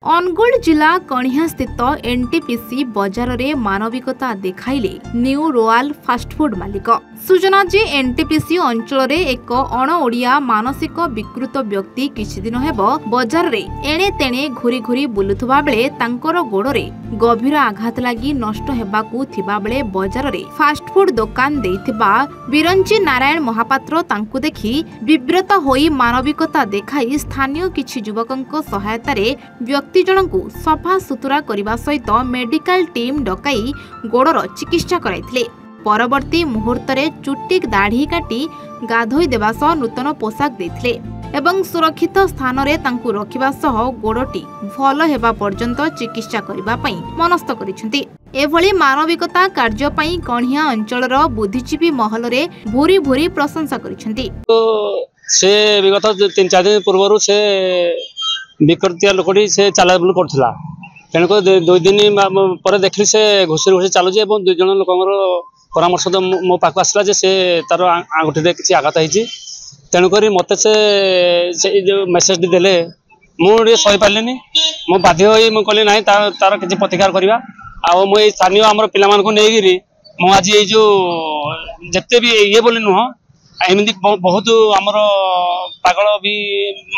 अनुगुल जिला कणिया स्थित एनटीपीसी बजार रे मानविकता देखाइले न्यू रोयाल फास्टफुड मालिक। सूचना जे एनटीपीसी अंचल रे एक अण ओडिया मानसिक विकृत व्यक्ति किछि दिन हेबो बजार रे एणे तेणे घुरी घुरी बुलुथबा बेले तांकर गोड़रे गभीर आघात लागि नष्ट हेबाकू थिबा बेले बजार रे फास्टफुड दुकान देइथिबा बिरंची नारायण महापात्र तांकू देखि विब्रत होई मानविकता देखाई स्थानीय किछि युवकंक सहायता रे व्यक्ति जनकू सफा सुतुरा करने सहित मेडिकल टीम डकाई गोड़र चिकित्सा कराइथिले। परवर्ती मुहूर्त रे चुट्टी दाढ़ी काटी गाधोई देवा सह नूतन पोशाक देथिले एवं सुरक्षित स्थान रे तांकू रखिबा सह गोड़टी भल हेबा पर्यंत चिकित्सा करबा पई मनस्थ करिसेंती। एभली मानविकता कार्य पई कणिया अंचलर बुद्धिजीवी महल रे भूरी भूरी प्रशंसा करिसेंती। से विगत 3-4 दिन पूर्व से विकृतिया लोकटी से चला बुल करथिला तेणुक 2 दिन पर देखली से घुसी घुसी चलुचे और 2 जन लोक परामर्श मो पाक आसला जे से तार आंगुठी किसी आघात होती तेणुक मत से जो मेसेज देले मुझे सही पारे मु बाध्य हो कहली ना तार किसी प्रतिकार करवा आ स्थानीय आम पिला नहीं आज ये जो जिते भी ये बोली नुह एमती बहुत आमर पागल भी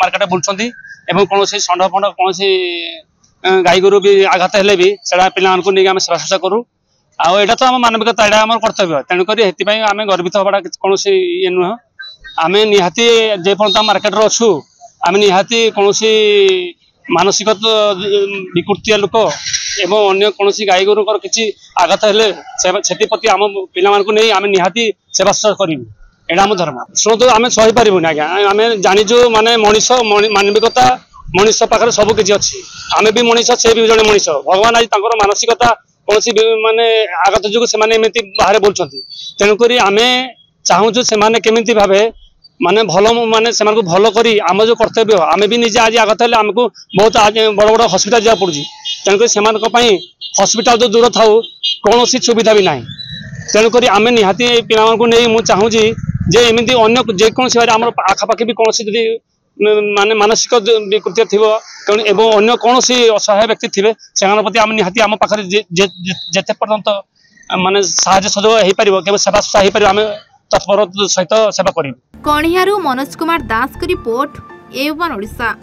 मार्केट बुलूँ एवं कौन षंड फंड कौन गाई गोरु भी आघात हेले भी से पिला नहीं सेवा शुश्रूषा करूँ आईटा तो आम मानविकता यहाँ आम कर्तव्य तेणुक आम गर्वित हवा कौन ये नुह आम निहाती जेपर्यंत मार्केट अच्छु आम निहाती कौन मानसिक विकृतिया लोक एवं अन्य कौन गाई गोरु किसी आघात हेले से आम पिला नहीं आम निहाती सेवा शुश्रूषा करूँ एटा आम धर्म शुणु आम सही पारूनी आज्ञा आम जाचु माने मनीष मानविकता मनीष पाखे सब किसी अच्छी आम भी मनीष से भी जड़े मनीष भगवान आज मानसिकता कौन माने आगत जो से बाहर बोलते तेणुक आम चाहूँ से केमी भाव माने भल माने से भल करी आम जो कर्तव्य आम भी निजे आज आगत हेल्ले आमको बहुत आज बड़ बड़ हस्पिटाल जावा पड़ी तेणुक से हस्पिटाल जो दूर था कौन सुविधा भी ना तेणुक आम निहाती पिला नहीं मुझे चाहूँगी जे एमती अन्य जेकोसी आम आखापाखि भी कौन जदि माने मानसिक विकृति थी एवं अन्य कौन असहाय व्यक्ति थे से प्रति आम निहाती आम पाखे जेते पर्यंत माने साहाय्य सहयोग हो पार केवल सेवा शुश्रूषा हो पार आम तत्पर सहित सेवा करूँ। कणियारू मनोज कुमार दास की रिपोर्ट A1 ओडिशा।